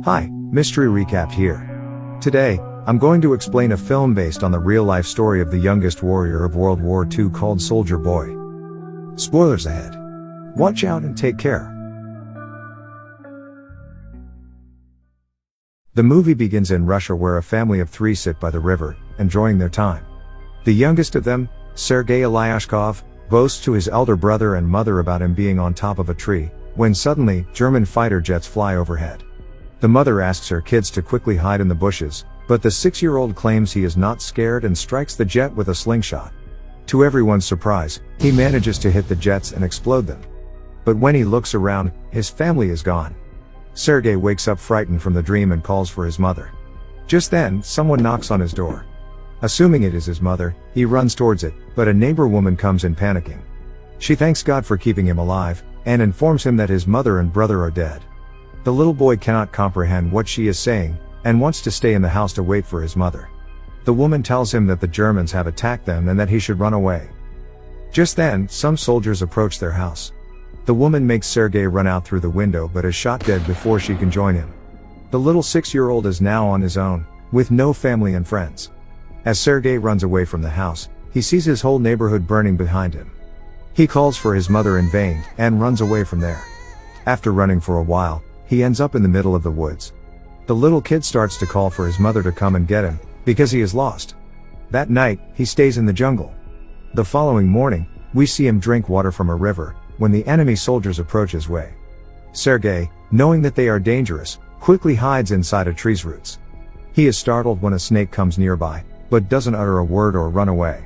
Hi, Mystery Recap here. Today, I'm going to explain a film based on the real-life story of the youngest warrior of World War II called Soldier Boy. Spoilers ahead. Watch out and take care. The movie begins in Russia where a family of three sit by the river, enjoying their time. The youngest of them, Sergei Ilyashkov, boasts to his elder brother and mother about him being on top of a tree, when suddenly, German fighter jets fly overhead. The mother asks her kids to quickly hide in the bushes, but the 6-year-old claims he is not scared and strikes the jet with a slingshot. To everyone's surprise, he manages to hit the jets and explode them. But when he looks around, his family is gone. Sergei wakes up frightened from the dream and calls for his mother. Just then, someone knocks on his door. Assuming it is his mother, he runs towards it, but a neighbor woman comes in panicking. She thanks God for keeping him alive, and informs him that his mother and brother are dead. The little boy cannot comprehend what she is saying, and wants to stay in the house to wait for his mother. The woman tells him that the Germans have attacked them and that he should run away. Just then, some soldiers approach their house. The woman makes Sergei run out through the window but is shot dead before she can join him. The little 6-year-old is now on his own, with no family and friends. As Sergei runs away from the house, he sees his whole neighborhood burning behind him. He calls for his mother in vain, and runs away from there. After running for a while, he ends up in the middle of the woods. The little kid starts to call for his mother to come and get him, because he is lost. That night, he stays in the jungle. The following morning, we see him drink water from a river, when the enemy soldiers approach his way. Sergei, knowing that they are dangerous, quickly hides inside a tree's roots. He is startled when a snake comes nearby, but doesn't utter a word or run away.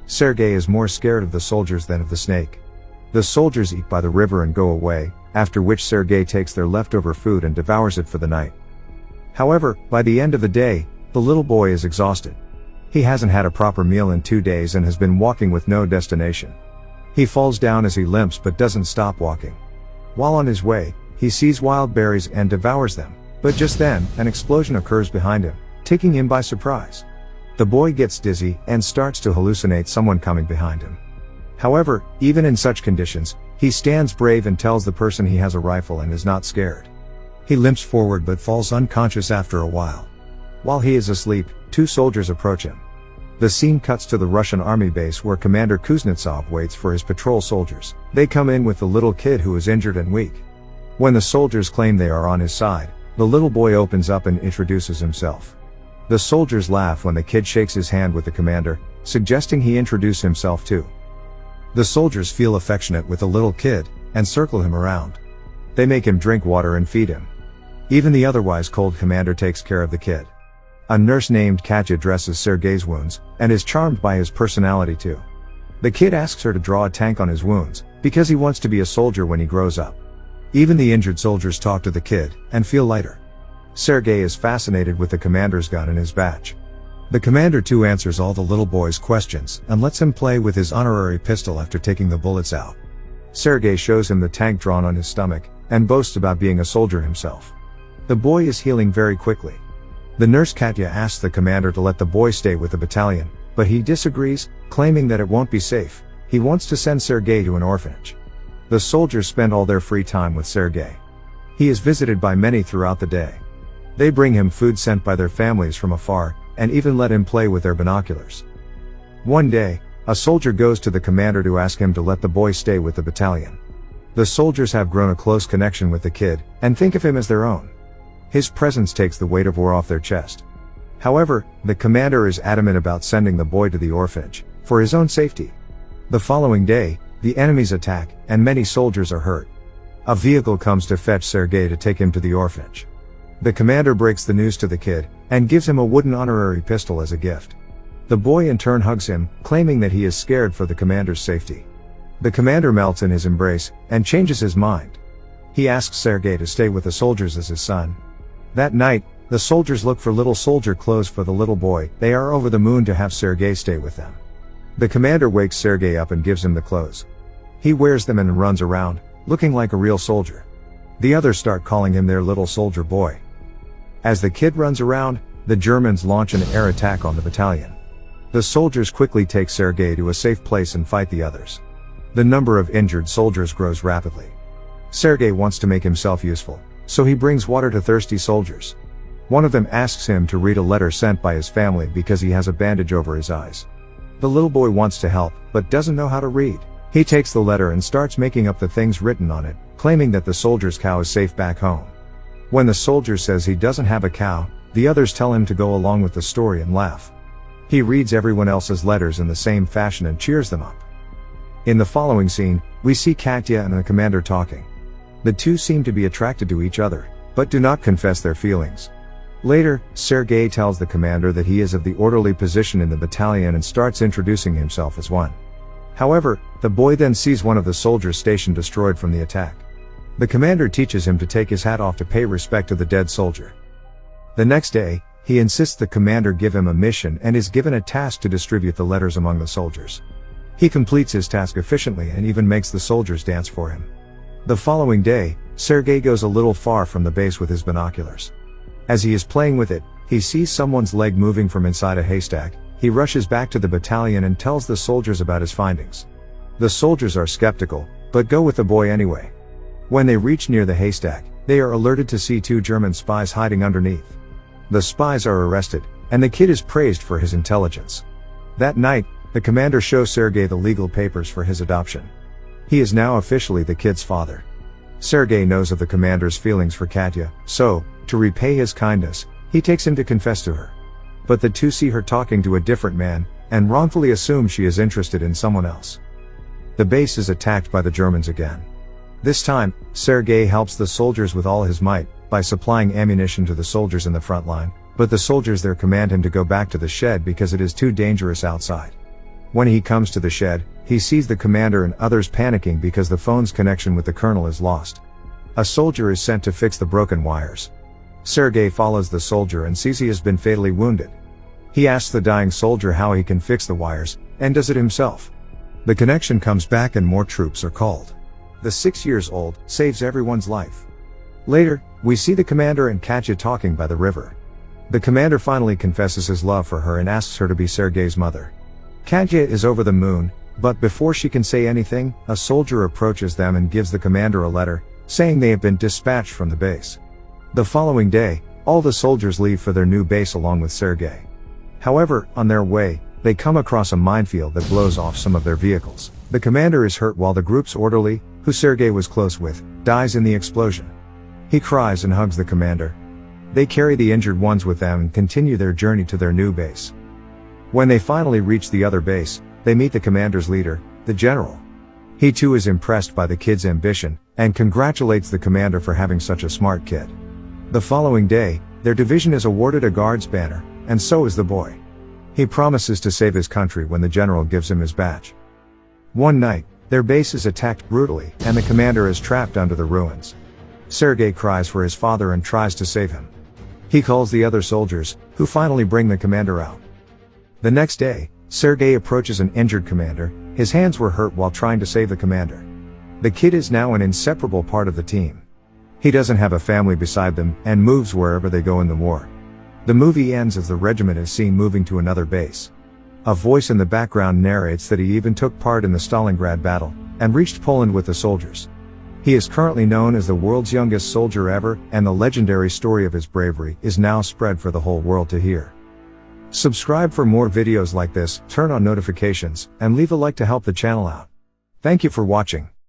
Sergei is more scared of the soldiers than of the snake. The soldiers eat by the river and go away, after which Sergei takes their leftover food and devours it for the night. However, by the end of the day, the little boy is exhausted. He hasn't had a proper meal in 2 days and has been walking with no destination. He falls down as he limps but doesn't stop walking. While on his way, he sees wild berries and devours them, but just then, an explosion occurs behind him, taking him by surprise. The boy gets dizzy and starts to hallucinate someone coming behind him. However, even in such conditions, he stands brave and tells the person he has a rifle and is not scared. He limps forward but falls unconscious after a while. While he is asleep, 2 soldiers approach him. The scene cuts to the Russian army base where Commander Kuznetsov waits for his patrol soldiers. They come in with the little kid who is injured and weak. When the soldiers claim they are on his side, the little boy opens up and introduces himself. The soldiers laugh when the kid shakes his hand with the commander, suggesting he introduce himself too. The soldiers feel affectionate with the little kid, and circle him around. They make him drink water and feed him. Even the otherwise cold commander takes care of the kid. A nurse named Katya dresses Sergei's wounds, and is charmed by his personality too. The kid asks her to draw a tank on his wounds, because he wants to be a soldier when he grows up. Even the injured soldiers talk to the kid, and feel lighter. Sergei is fascinated with the commander's gun and his badge. The commander too answers all the little boy's questions, and lets him play with his honorary pistol after taking the bullets out. Sergei shows him the tank drawn on his stomach, and boasts about being a soldier himself. The boy is healing very quickly. The nurse Katya asks the commander to let the boy stay with the battalion, but he disagrees, claiming that it won't be safe. He wants to send Sergei to an orphanage. The soldiers spend all their free time with Sergei. He is visited by many throughout the day. They bring him food sent by their families from afar, and even let him play with their binoculars. One day, a soldier goes to the commander to ask him to let the boy stay with the battalion. The soldiers have grown a close connection with the kid, and think of him as their own. His presence takes the weight of war off their chest. However, the commander is adamant about sending the boy to the orphanage, for his own safety. The following day, the enemies attack, and many soldiers are hurt. A vehicle comes to fetch Sergei to take him to the orphanage. The commander breaks the news to the kid, and gives him a wooden honorary pistol as a gift. The boy in turn hugs him, claiming that he is scared for the commander's safety. The commander melts in his embrace, and changes his mind. He asks Sergei to stay with the soldiers as his son. That night, the soldiers look for little soldier clothes for the little boy. They are over the moon to have Sergei stay with them. The commander wakes Sergei up and gives him the clothes. He wears them and runs around, looking like a real soldier. The others start calling him their little soldier boy. As the kid runs around, the Germans launch an air attack on the battalion. The soldiers quickly take Sergei to a safe place and fight the others. The number of injured soldiers grows rapidly. Sergei wants to make himself useful, so he brings water to thirsty soldiers. One of them asks him to read a letter sent by his family because he has a bandage over his eyes. The little boy wants to help, but doesn't know how to read. He takes the letter and starts making up the things written on it, claiming that the soldier's cow is safe back home. When the soldier says he doesn't have a cow, the others tell him to go along with the story and laugh. He reads everyone else's letters in the same fashion and cheers them up. In the following scene, we see Katya and the commander talking. The two seem to be attracted to each other, but do not confess their feelings. Later, Sergei tells the commander that he is of the orderly position in the battalion and starts introducing himself as one. However, the boy then sees one of the soldiers' station destroyed from the attack. The commander teaches him to take his hat off to pay respect to the dead soldier. The next day, he insists the commander give him a mission and is given a task to distribute the letters among the soldiers. He completes his task efficiently and even makes the soldiers dance for him. The following day, Sergei goes a little far from the base with his binoculars. As he is playing with it, he sees someone's leg moving from inside a haystack. He rushes back to the battalion and tells the soldiers about his findings. The soldiers are skeptical, but go with the boy anyway. When they reach near the haystack, they are alerted to see 2 German spies hiding underneath. The spies are arrested, and the kid is praised for his intelligence. That night, the commander shows Sergei the legal papers for his adoption. He is now officially the kid's father. Sergei knows of the commander's feelings for Katya, so, to repay his kindness, he takes him to confess to her. But the two see her talking to a different man, and wrongfully assume she is interested in someone else. The base is attacked by the Germans again. This time, Sergei helps the soldiers with all his might, by supplying ammunition to the soldiers in the front line, but the soldiers there command him to go back to the shed because it is too dangerous outside. When he comes to the shed, he sees the commander and others panicking because the phone's connection with the colonel is lost. A soldier is sent to fix the broken wires. Sergei follows the soldier and sees he has been fatally wounded. He asks the dying soldier how he can fix the wires, and does it himself. The connection comes back and more troops are called. The 6-year-old saves everyone's life. Later, we see the commander and Katya talking by the river. The commander finally confesses his love for her and asks her to be Sergei's mother. Katya is over the moon, but before she can say anything, a soldier approaches them and gives the commander a letter, saying they have been dispatched from the base. The following day, all the soldiers leave for their new base along with Sergei. However, on their way, they come across a minefield that blows off some of their vehicles. The commander is hurt while the group's orderly, who Sergei was close with, dies in the explosion. He cries and hugs the commander. They carry the injured ones with them and continue their journey to their new base. When they finally reach the other base, they meet the commander's leader, the general. He too is impressed by the kid's ambition, and congratulates the commander for having such a smart kid. The following day, their division is awarded a guard's banner, and so is the boy. He promises to save his country when the general gives him his badge. One night, their base is attacked brutally, and the commander is trapped under the ruins. Sergei cries for his father and tries to save him. He calls the other soldiers, who finally bring the commander out. The next day, Sergei approaches an injured commander. His hands were hurt while trying to save the commander. The kid is now an inseparable part of the team. He doesn't have a family beside them, and moves wherever they go in the war. The movie ends as the regiment is seen moving to another base. A voice in the background narrates that he even took part in the Stalingrad battle, and reached Poland with the soldiers. He is currently known as the world's youngest soldier ever, and the legendary story of his bravery is now spread for the whole world to hear. Subscribe for more videos like this, turn on notifications, and leave a like to help the channel out. Thank you for watching.